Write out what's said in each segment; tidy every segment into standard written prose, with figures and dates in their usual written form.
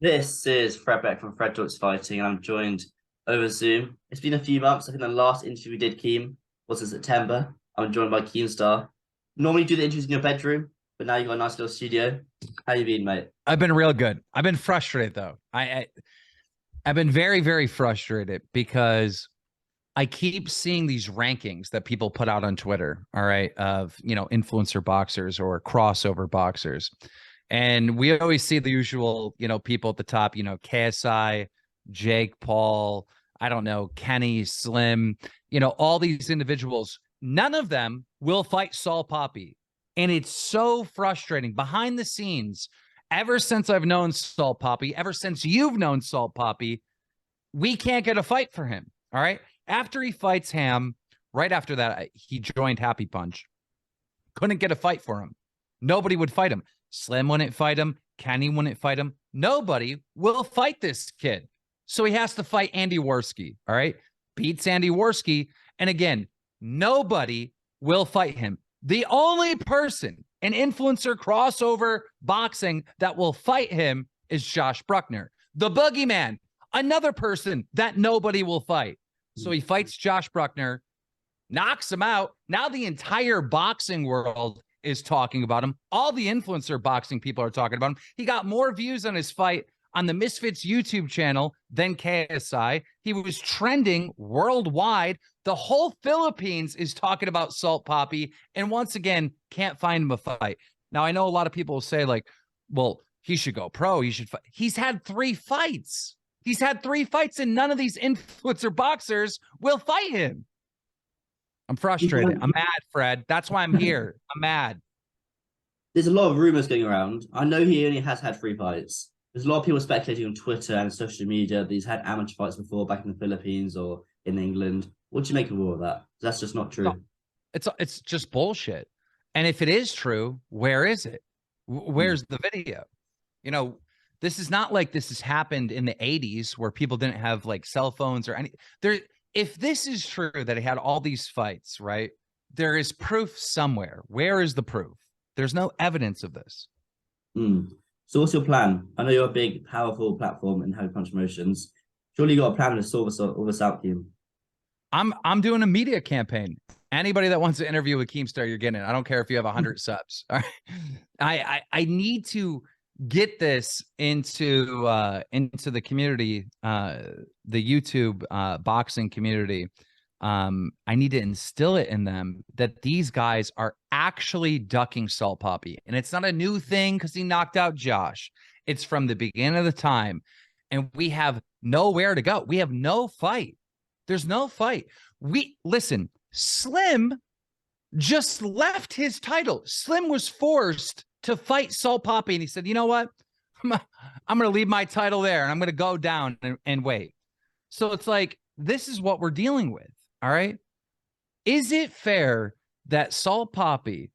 This is Fred Beck from Fred Talks Fighting, and I'm joined over Zoom. It's been a few months. I think the last interview we did, Keem, was in September. I'm joined by Keemstar. Normally do the interviews in your bedroom, but now you've got a nice little studio. How you been, mate? I've been real good. I've been frustrated though. I've been very, very frustrated because I keep seeing these rankings that people put out on Twitter, all right, of, influencer boxers or crossover boxers. And we always see the usual, people at the top, KSI, Jake Paul, I don't know, Kenny, Slim, all these individuals. None of them will fight Saul Papi. And it's so frustrating behind the scenes. Ever since I've known Saul Papi, ever since you've known Saul Papi, we can't get a fight for him. All right. After he fights Ham, right after that, he joined Happy Punch. Couldn't get a fight for him. Nobody would fight him. Slim wouldn't fight him. Kenny wouldn't fight him. Nobody will fight this kid. So he has to fight Andy Worski. All right. Beats Andy Worski. And again, nobody will fight him. The only person in influencer crossover boxing that will fight him is Josh Bruckner, the boogeyman, another person that nobody will fight. So he fights Josh Bruckner, knocks him out. Now the entire boxing world is talking about him. All the influencer boxing people are talking about him. He got more views on his fight on the Misfits YouTube channel than KSI. He was trending worldwide. The whole Philippines is talking about Salt Papi, and once again, can't find him a fight. Now, I know a lot of people will say, like, well, he should go pro. He should fight. He's had 3 fights. He's had 3 fights, and none of these influencer boxers will fight him. I'm frustrated. I'm mad, Fred. That's why I'm here. I'm mad. There's a lot of rumors going around. I know he only has had 3 fights. There's a lot of people speculating on Twitter and social media that he's had amateur fights before back in the Philippines or in England. What do you make of all of that? That's just not true. No, it's just bullshit. And if it is true, where is it? Where's the video? This is not like this has happened in the 80s where people didn't have like cell phones or any there. If this is true that he had all these fights, right? There is proof somewhere. Where is the proof? There's no evidence of this. So what's your plan? I know you're a big, powerful platform in Happy Punch Promotions. Surely you got a plan to sort all this out, Keem. I'm doing a media campaign. Anybody that wants to interview with Keemstar, you're getting it. I don't care if you have 100 subs. All right. I need to get this into the community, the YouTube boxing community. I need to instill it in them that these guys are actually ducking Salt Papi. And it's not a new thing because he knocked out Josh. It's from the beginning of the time. And we have nowhere to go. We have no fight. There's no fight. Listen, Slim just left his title. Slim was forced to fight Salt Papi. And he said, you know what? I'm going to leave my title there and I'm going to go down and wait. So it's like, this is what we're dealing with. All right. Is it fair that Salt Papi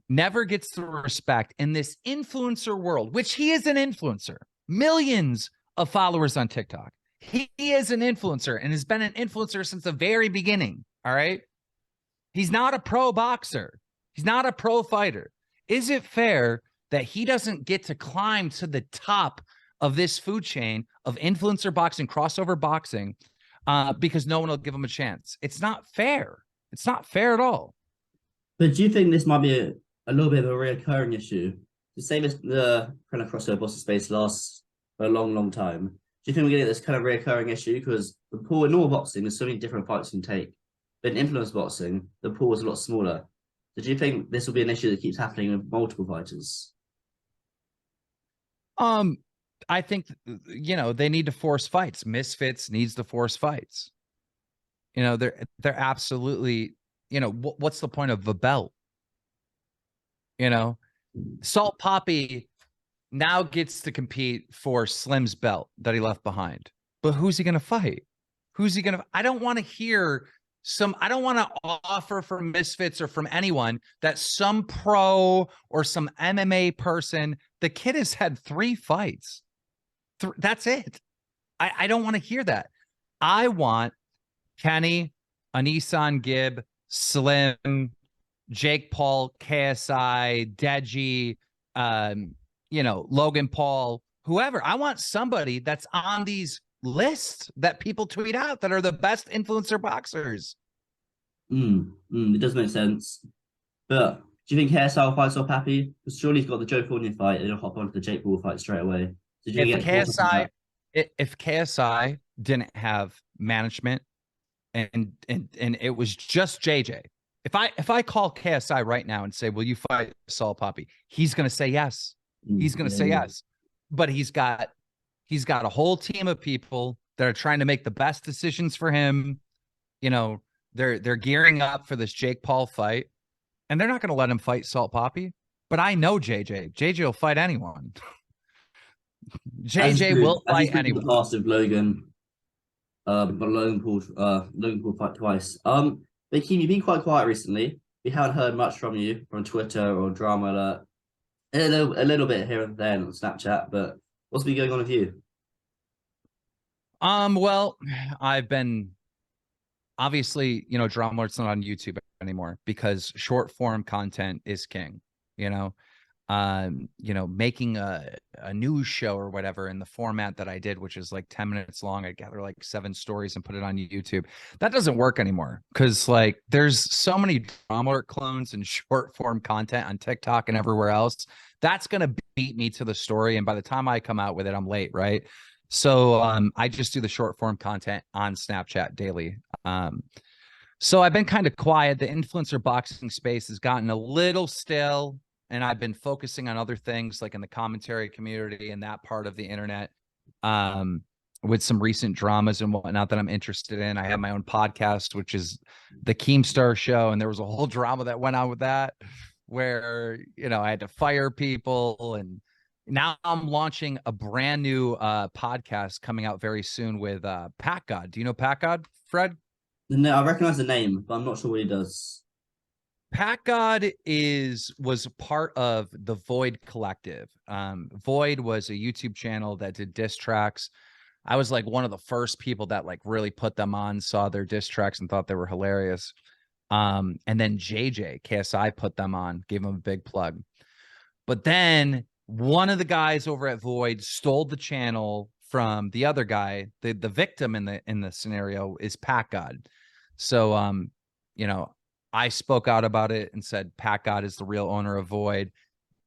never gets the respect in this influencer world, which he is an influencer, millions of followers on TikTok. He is an influencer and has been an influencer since the very beginning. All right. He's not a pro boxer. He's not a pro fighter. Is it fair that he doesn't get to climb to the top of this food chain of influencer boxing, crossover boxing, because no one will give him a chance? It's not fair. It's not fair at all. But do you think this might be a little bit of a recurring issue? The same as the kind of crossover boxing space lasts for a long, long time. Do you think we're getting this kind of recurring issue? Because the pool in normal boxing, there's so many different fights you can take. But in influence boxing, the pool is a lot smaller. So do you think this will be an issue that keeps happening with multiple fighters? I think, they need to force fights. Misfits needs to force fights. They're absolutely, what's the point of the belt? Salt Papi now gets to compete for Slim's belt that he left behind. But who's he going to fight? Who's he going to? I don't want to hear I don't want to offer from Misfits or from anyone that some pro or some MMA person, the kid has had 3 fights. That's it. I don't want to hear that. I want Kenny, Anisan Gibb, Slim, Jake Paul, KSI, Deji, Logan Paul, whoever. I want somebody that's on these lists that people tweet out that are the best influencer boxers. It does make sense. But do you think KSI will fight so Papi? Because surely he's got the Joe Fournier fight, and he'll hop onto the Jake Paul fight straight away. So do you think If he gets caught up in KSI, that? if KSI didn't have management and it was just JJ, if I call KSI right now and say, "Will you fight Saul Papi?" He's gonna say yes. He's gonna say Yeah. yes. But he's got a whole team of people that are trying to make the best decisions for him. You know, they're gearing up for this Jake Paul fight, and they're not going to let him fight Salt Papi. But I know JJ. JJ will fight anyone. JJ will As he's fight proved in the anyone. past with Logan, but Logan Paul fight twice. But Keem, you've been quite quiet recently. We haven't heard much from you from Twitter or Drama Alert. A little bit here and there on Snapchat, but what's been going on with you? Well, I've been obviously, Drama Alert's not on YouTube anymore because short form content is king, you know. Making a news show or whatever in the format that I did, which is like 10 minutes long. I gather like 7 stories and put it on YouTube. That doesn't work anymore because like there's so many Drama Alert clones and short form content on TikTok and everywhere else. That's gonna beat me to the story. And by the time I come out with it, I'm late, right? So I just do the short form content on Snapchat daily. So I've been kind of quiet. The influencer boxing space has gotten a little stale, and I've been focusing on other things like in the commentary community and that part of the internet, with some recent dramas and whatnot that I'm interested in. I have my own podcast, which is the Keemstar show, and there was a whole drama that went on with that where, I had to fire people. And now I'm launching a brand new podcast coming out very soon with Pat God. Do you know Pat God, Fred? No, I recognize the name, but I'm not sure what he does. Pat God was part of the Void Collective. Void was a YouTube channel that did diss tracks. I was like one of the first people that like really put them on, saw their diss tracks and thought they were hilarious. And then JJ KSI put them on, gave them a big plug. But then one of the guys over at Void stole the channel from the other guy. The victim in the scenario is Pat God. So I spoke out about it and said Pat God is the real owner of Void.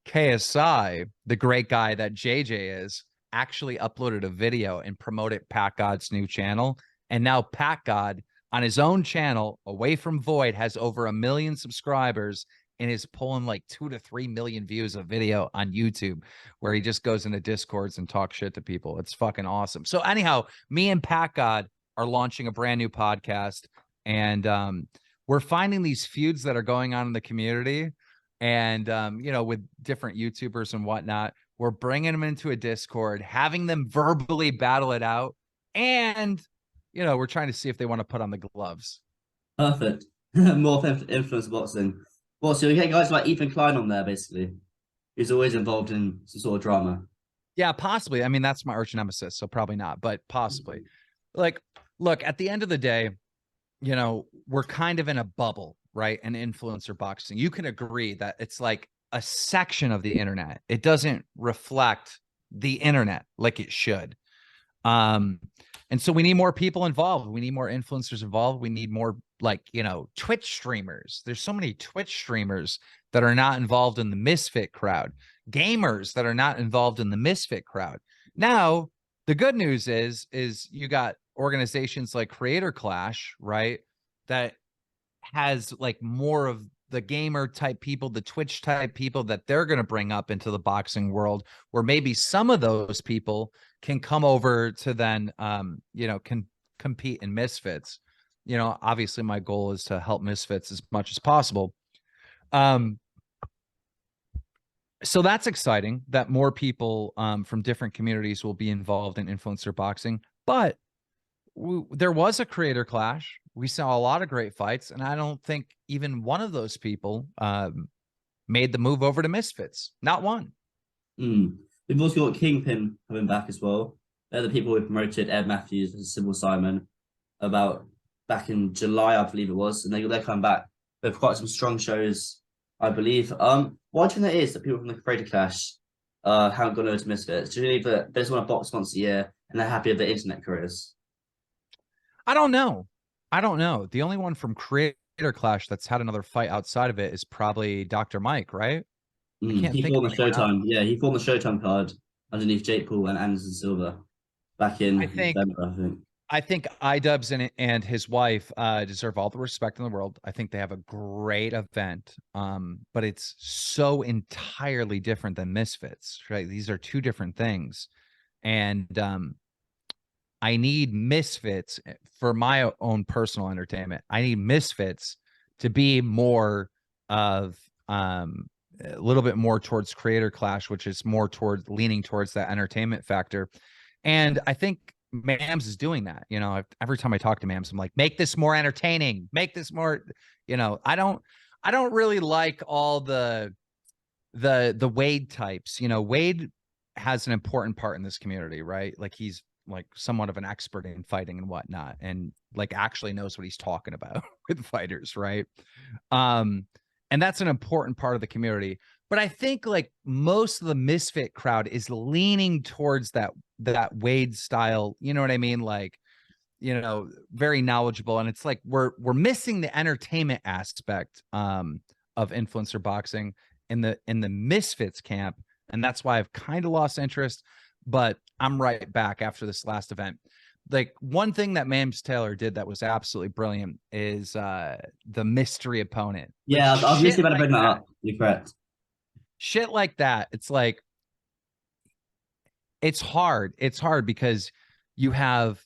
KSI, the great guy that JJ is, actually uploaded a video and promoted Pat God's new channel. And now Pat God on his own channel away from Void has over 1 million subscribers and is pulling like 2 to 3 million views of video on YouTube where he just goes into Discords and talks shit to people. It's fucking awesome. So anyhow, me and Pat God are launching a brand new podcast, and we're finding these feuds that are going on in the community, and with different YouTubers and whatnot. We're bringing them into a Discord, having them verbally battle it out, and we're trying to see if they want to put on the gloves. Perfect. More influence boxing. Well, so you get guys like Ethan Klein on there, basically. He's always involved in some sort of drama. Yeah, possibly. I mean, that's my arch nemesis, so probably not, but possibly. Like, look, at the end of the day, we're kind of in a bubble, right? An influencer boxing. You can agree that it's like a section of the internet. It doesn't reflect the internet like it should. And so we need more people involved. We need more influencers involved. We need more Twitch streamers. There's so many Twitch streamers that are not involved in the Misfit crowd, gamers that are not involved in the Misfit crowd. Now, the good news is you got organizations like Creator Clash, right? That has like more of the gamer type people, the Twitch type people that they're going to bring up into the boxing world, where maybe some of those people can come over to then, can compete in Misfits. Obviously my goal is to help Misfits as much as possible. So that's exciting that more people from different communities will be involved in influencer boxing. But there was a creator clash. We saw a lot of great fights, and I don't think even one of those people made the move over to Misfits. Not one. We've also got Kingpin coming back as well. They're the people who promoted Ed Matthews and Sybil Simon about back in July, I believe it was, and they're coming back. They've quite some strong shows, I believe. Why do you think that is that people from the Creator Clash haven't gone over to Misfits? Do you believe that they just want to box once a year and they're happy with their internet careers? I don't know. I don't know. The only one from Creator Clash that's had another fight outside of it is probably Dr. Mike, right? I can't He think fought of on the anyone else. Showtime. Yeah, he fought on the Showtime card underneath Jake Paul and Anderson Silva back I in think November, I think. I think iDubbbz and his wife deserve all the respect in the world. I think they have a great event, but it's so entirely different than Misfits, right? These are two different things, and I need Misfits for my own personal entertainment. I need Misfits to be more of a little bit more towards Creator Clash, which is more towards leaning towards that entertainment factor. And I think Mams is doing that. You know, every time I talk to Mams, I'm like, make this more entertaining, make this more, you know, I don't really like all the Wade types. You know, Wade has an important part in this community, right? Like he's like somewhat of an expert in fighting and whatnot, and like actually knows what he's talking about with fighters, right? And that's an important part of the community. But I think like most of the Misfit crowd is leaning towards that Wade style, you know what I mean? Like, you know, very knowledgeable. And it's like we're missing the entertainment aspect of influencer boxing in the Misfits camp. And that's why I've kind of lost interest, but I'm right back after this last event. Like one thing that Mams Taylor did that was absolutely brilliant is the mystery opponent. Like Yeah, I was shit literally about to like bring that that. up. You're correct. Shit like that. It's like it's hard. It's hard because you have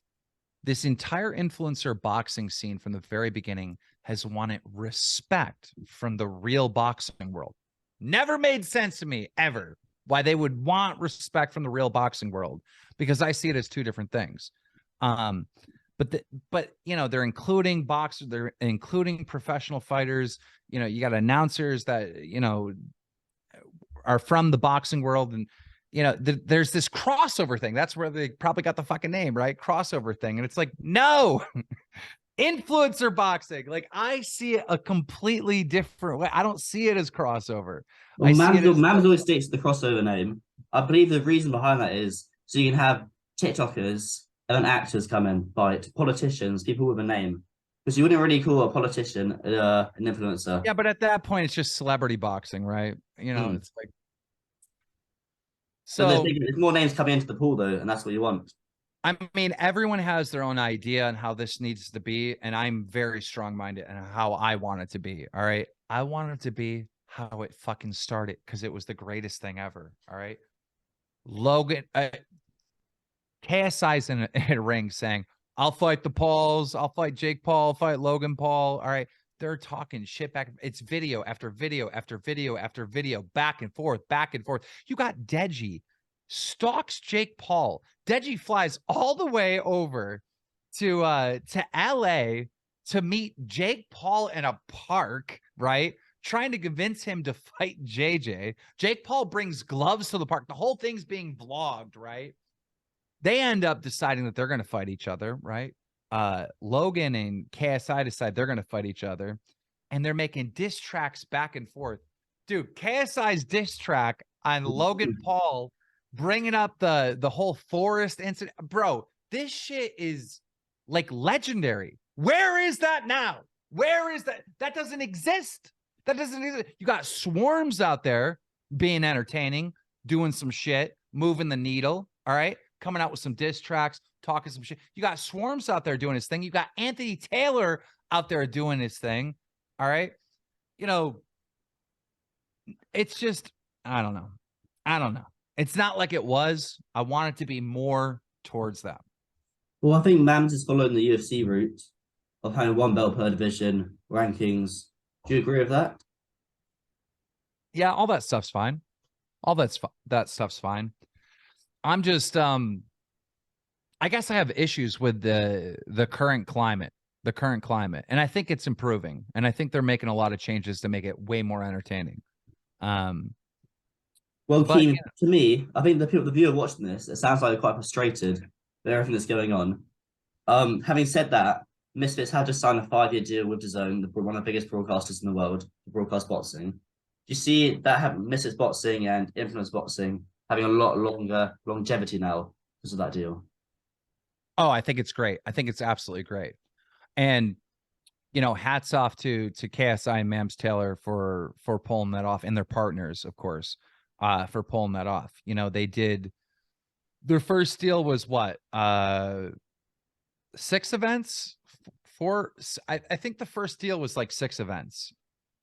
this entire influencer boxing scene from the very beginning has wanted respect from the real boxing world. Never made sense to me ever why they would want respect from the real boxing world, because I see it as two different things. But you know, they're including boxers, they're including professional fighters. You know, you got announcers that, you know, are from the boxing world, and you know, there's this crossover thing. That's where they probably got the fucking name, right? Crossover thing. And it's like, no, influencer boxing. Like I see it a completely different way. I don't see it as crossover. Well, I see it as Mams always sticks to the crossover name. I believe the reason behind that is so you can have TikTokers and then actors come in, fight politicians, people with a name. Because you wouldn't really call a politician an influencer. yeah, but at that point, it's just celebrity boxing, right? You know, Mm. it's like But so. there's more names coming into the pool though, and that's what you want. I mean, everyone has their own idea on how this needs to be, and I'm very strong-minded and how I want it to be. All right, I want it to be how it fucking started because it was the greatest thing ever. All right, Logan, KSI's in a ring saying, "I'll fight the Pauls, I'll fight Jake Paul, I'll fight Logan Paul." All right, they're talking shit back. It's video after video after video after video, back and forth, back and forth. You got Deji stalks Jake Paul. Deji flies all the way over to LA to meet Jake Paul in a park, right? Trying to convince him to fight JJ. Jake Paul brings gloves to the park. The whole thing's being vlogged, right? They end up deciding that they're going to fight each other, right? Logan and KSI decide they're going to fight each other, and they're making diss tracks back and forth. Dude, KSI's diss track on Logan Paul bringing up the whole forest incident. Bro, this shit is like legendary. Where is that now? Where is that? That doesn't exist. That doesn't exist. You got Swarms out there being entertaining, doing some shit, moving the needle, all right? Coming out with some diss tracks, talking some shit. You got Swarms out there doing his thing. You got Anthony Taylor out there doing his thing, all right? You know, it's just, I don't know. I don't know. It's not like it was. I want it to be more towards that. Well, I think Mams is following the UFC route of having one belt per division, rankings. Do you agree with that? Yeah, all that stuff's fine. All that stuff's fine. I'm just I guess I have issues with the current climate, and I think it's improving, and I think they're making a lot of changes to make it way more entertaining. Well, But Keem, to me, I think the viewer watching this, it sounds like they're quite frustrated with everything that's going on. Having said that, Misfits had just signed a 5-year deal with DAZN, one of the biggest broadcasters in the world, to broadcast boxing. Do you see that have Misfits boxing and influence boxing having a lot longer longevity now because of that deal. Oh, I think it's great. I think it's absolutely great. And you know, hats off to KSI and Mams Taylor for pulling that off, and their partners, of course, for pulling that off. You know, they did their first deal was what? 6 events? 4 I think the first deal was like 6 events.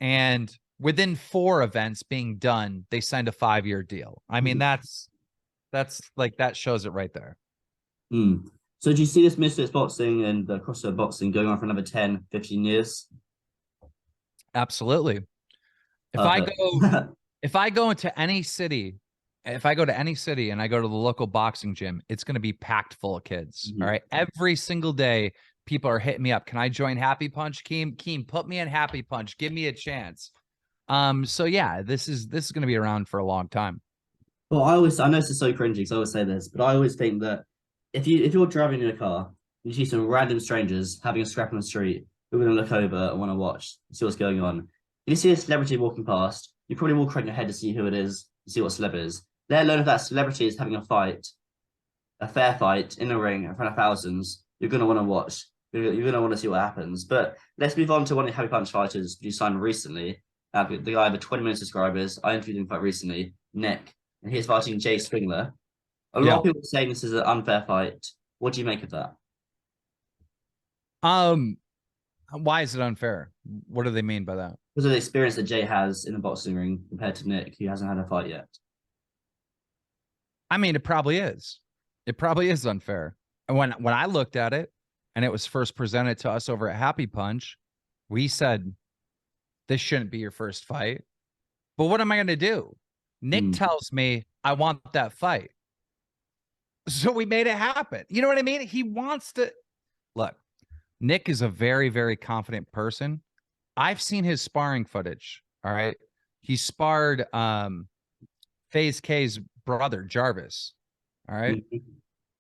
And within 4 events being done, they signed a 5-year deal. I mean, that's like that shows it right there. Mm. So do you see this Misfits boxing and the crossover boxing going on for another 10, 15 years? Absolutely. If I Perfect. go if I go into any city, if I go to any city and I go to the local boxing gym, it's going to be packed full of kids. All right. Every single day, people are hitting me up. Can I join Happy Punch? Keem, put me in Happy Punch. Give me a chance. So yeah, this is going to be around for a long time. Well, I know this is so cringy because I always say this, but I always think that if you're driving in a car, you see some random strangers having a scrap on the street, who are going to look over and want to watch, see what's going on. If you see a celebrity walking past, you probably will crank your head to see who it is, to see what celeb it is. Let alone if that celebrity is having a fight, a fair fight in a ring in front of thousands, you're going to want to watch. You're going to want to see what happens. But let's move on to one of the Happy Punch fighters you signed recently. The guy with 20 million subscribers. I interviewed him quite recently, Nick, and he's fighting Jay Swingler. A lot of people are saying this is an unfair fight. What do you make of that? Why is it unfair? What do they mean by that? Because of the experience that Jay has in the boxing ring compared to Nick, who hasn't had a fight yet. I mean, it probably is. It probably is unfair. And when I looked at it and it was first presented to us over at Happy Punch, we said, this shouldn't be your first fight. But what am I going to do? Nick tells me I want that fight. So we made it happen. You know what I mean? He wants to look. Nick is a very, very confident person. I've seen his sparring footage. All right. He sparred FaZe K's brother, Jarvis. All right.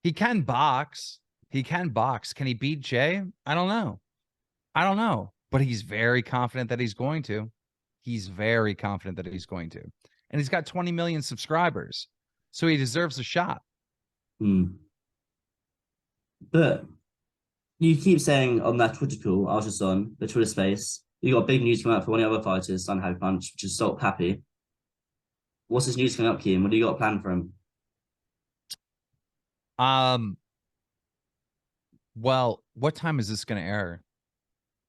He can box. He can box. Can he beat Jay? I don't know. I don't know. But he's very confident that he's going to. He's very confident that he's going to. And he's got 20 million subscribers. So he deserves a shot. But you keep saying on that Twitter call I was just on, the Twitter space, you got big news coming out for one of the other fighters on Happy Punch, which is Salt Papi. What's this news coming up, Keem? What do you got planned for him? Well, what time is this going to air?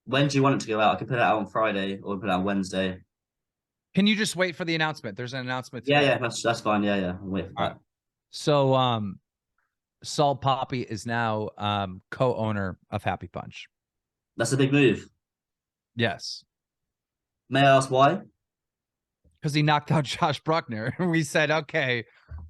When do you want it to go out? I can put it out on Friday or put it out on Wednesday. Can you just wait for the announcement? There's an announcement today. Yeah, that's fine. Yeah. I'll wait for that. So Salt Papi is now co-owner of Happy Punch. That's a big move. Yes. May I ask why? Because he knocked out Josh Bruckner. We said, okay,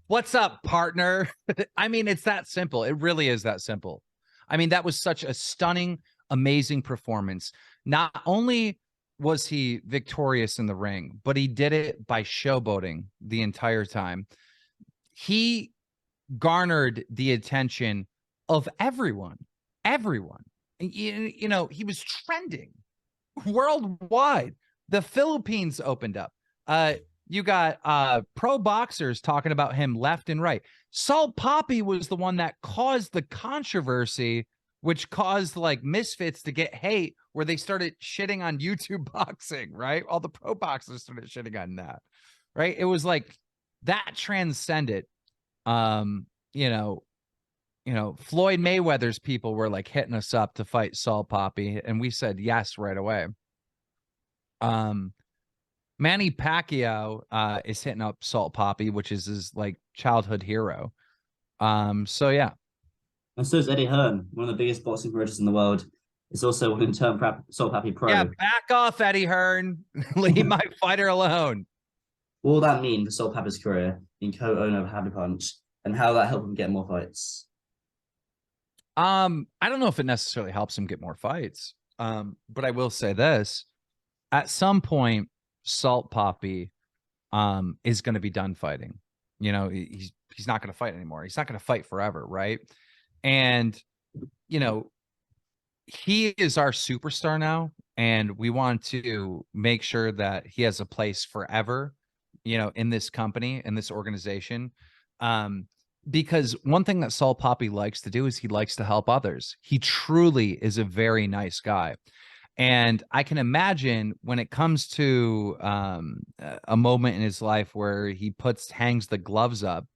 what's up, partner? I mean, it's that simple. It really is that simple. I mean, that was such a stunning, amazing performance. Not only was he victorious in the ring, but he did it by showboating the entire time. He garnered the attention of everyone. You know, he was trending worldwide. The Philippines opened up. You got pro boxers talking about him left and right. Salt Papi was the one that caused the controversy, which caused like Misfits to get hate, where they started shitting on YouTube boxing, right? All the pro boxers started shitting on that, right? It was like that transcended. You know, Floyd Mayweather's people were like hitting us up to fight Salt Papi, and we said yes right away. Manny Pacquiao is hitting up Salt Papi, which is his like childhood hero. So yeah. And so is Eddie Hearn, one of the biggest boxing promoters in the world. It's also one in turn Salt Papi Pro. Yeah, back off, Eddie Hearn. Leave my fighter alone. What will that mean for Salt Papi's career, being co-owner of Happy Punch, and how that help him get more fights? I don't know if it necessarily helps him get more fights. But I will say this: at some point, Salt Papi is going to be done fighting. You know, he's not going to fight anymore. He's not going to fight forever, right? And you know, he is our superstar now, and we want to make sure that he has a place forever, you know, in this company, in this organization. Because one thing that Saul Papi likes to do is he likes to help others. He truly is a very nice guy. And I can imagine when it comes to a moment in his life where he hangs the gloves up,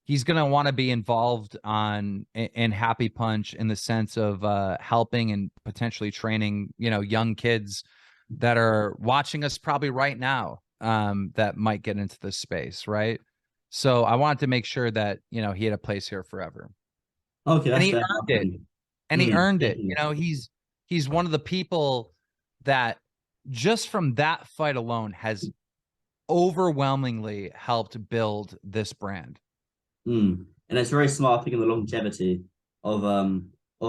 he's going to want to be involved in Happy Punch in the sense of helping and potentially training, young kids that are watching us probably right now that might get into this space, right? So I wanted to make sure that, he had a place here forever. Okay, And that's he fair. earned it. And he earned it. Definitely. He's one of the people that just from that fight alone has overwhelmingly helped build this brand. And it's very smart thinking the longevity of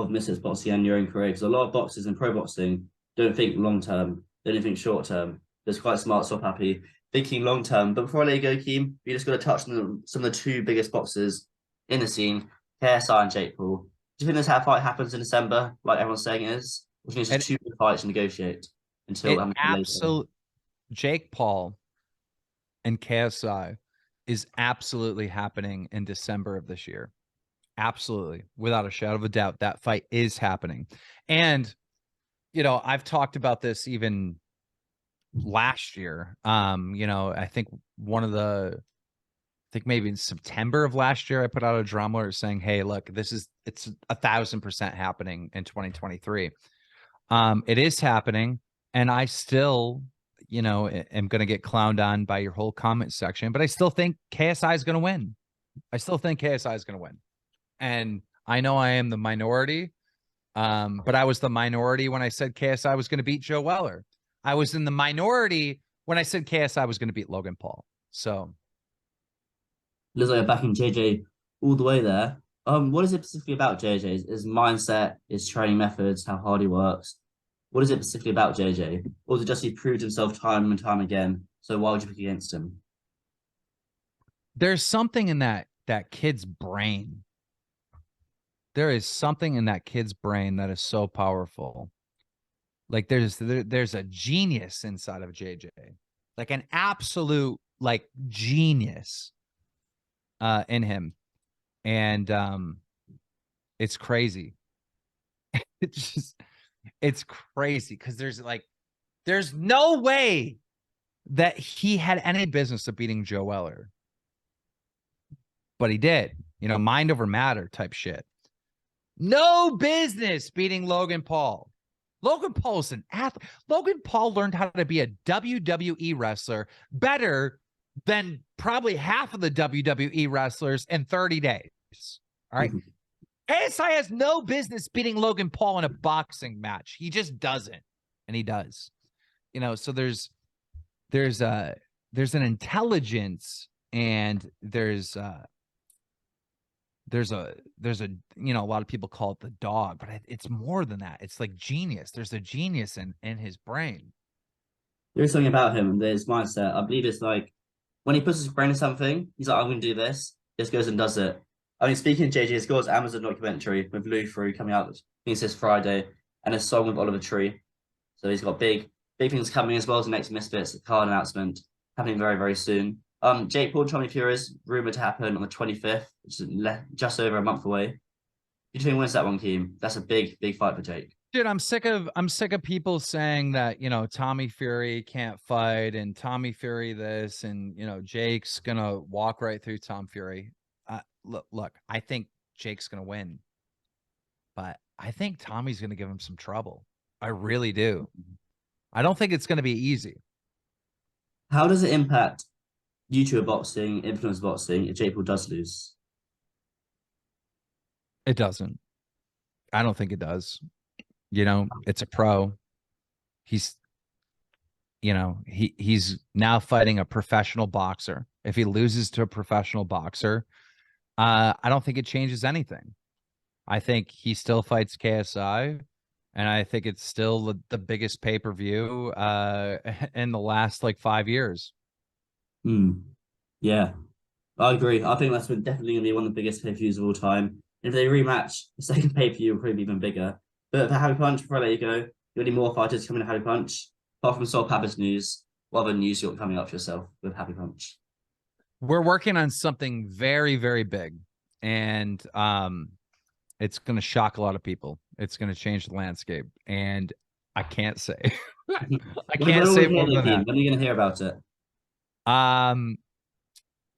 Misfits boxing and your own career, because a lot of boxers in pro boxing don't think long term, they don't think short term. It's quite smart, so happy thinking long term. But before I let you go, Keem, we just got to touch on some of the two biggest boxers in the scene, KSI and Jake Paul. Do you think this fight happens in December, like everyone's saying it is? Or do you think it's just two big fights to negotiate until later? Jake Paul and KSI is absolutely happening in December of this year. Absolutely. Without a shadow of a doubt, that fight is happening. And, I've talked about this even last year. I think maybe in September of last year, I put out a drama alert saying, hey, look, it's 1,000% happening in 2023. It is happening. And I still, am going to get clowned on by your whole comment section, but I still think KSI is going to win. I still think KSI is going to win. And I know I am the minority, but I was the minority when I said KSI was going to beat Joe Weller. I was in the minority when I said KSI was going to beat Logan Paul. So Looks like you're backing JJ all the way there. What is it specifically about JJ? His mindset, his training methods, how hard he works. What is it specifically about JJ? Or is it just he proved himself time and time again? So why would you pick against him? there's something in that kid's brain. There is something in that kid's brain that is so powerful. Like there's a genius inside of JJ, like an absolute genius in him, and it's crazy. It's crazy because there's no way that he had any business of beating Joe Weller, but he did. Mind over matter type shit. No business beating Logan Paul. Logan Paul is an athlete. Logan Paul learned how to be a WWE wrestler better than probably half of the WWE wrestlers in 30 days. All right. KSI has no business beating Logan Paul in a boxing match. He just doesn't. And he does. So there's an intelligence and there's a a lot of people call it the dog, but it's more than that. It's like genius. There's a genius in his brain. There is something about him and his mindset. I believe it's like when he puts his brain in something, he's like, I'm going to do this. Just goes and does it. I mean, speaking of JJ, he's got his Amazon documentary with Lou Through coming out, I think it's this Friday, and a song with Oliver Tree. So he's got big things coming as well as the next Misfits card announcement happening very, very soon. Jake Paul, Tommy Fury is rumored to happen on the 25th, which is just over a month away. Do you think wins that one, Keem? That's a big fight for Jake. Dude, I'm sick of people saying that, Tommy Fury can't fight and Tommy Fury this and, Jake's going to walk right through Tom Fury. Look, I think Jake's going to win, but I think Tommy's going to give him some trouble. I really do. I don't think it's going to be easy. How does it impact YouTuber boxing, influencer boxing if Jake Paul does lose? It doesn't. I don't think it does. It's a pro. He's he's now fighting a professional boxer. If he loses to a professional boxer, I don't think it changes anything. I think he still fights KSI, and I think it's still the biggest pay-per-view in the last 5 years. Yeah, I agree. I think that's definitely going to be one of the biggest pay-per-views of all time. And if they rematch, the second pay-per-view will probably be even bigger. But for Happy Punch, before I let you go, you any more fighters coming to Happy Punch? Apart from Papis news, what other news you got coming up for yourself with Happy Punch? We're working on something very, very big, and it's going to shock a lot of people. It's going to change the landscape, and I can't say. I When can't are say we more hear the than team? that. When are you gonna hear about it? Um,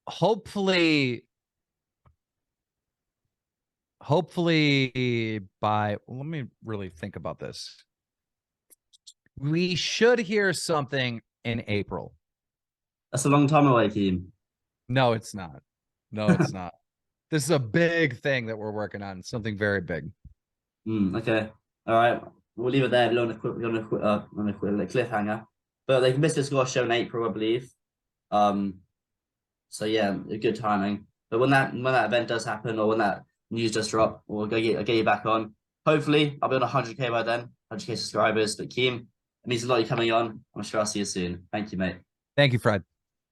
hopefully, hopefully by let me really think about this. We should hear something in April. That's a long time away, Keem. No, it's not. No, it's not. This is a big thing that we're working on. Something very big. Okay. All right. We'll leave it there. We're on a cliffhanger. But they Misfits got a show in April, I believe. Um. So yeah, good timing. But when that event does happen, or when that news does drop, I'll get you back on. Hopefully, I'll be on 100K by then, 100K subscribers. But Keem, it means a lot you coming on. I'm sure I'll see you soon. Thank you, mate. Thank you, Fred.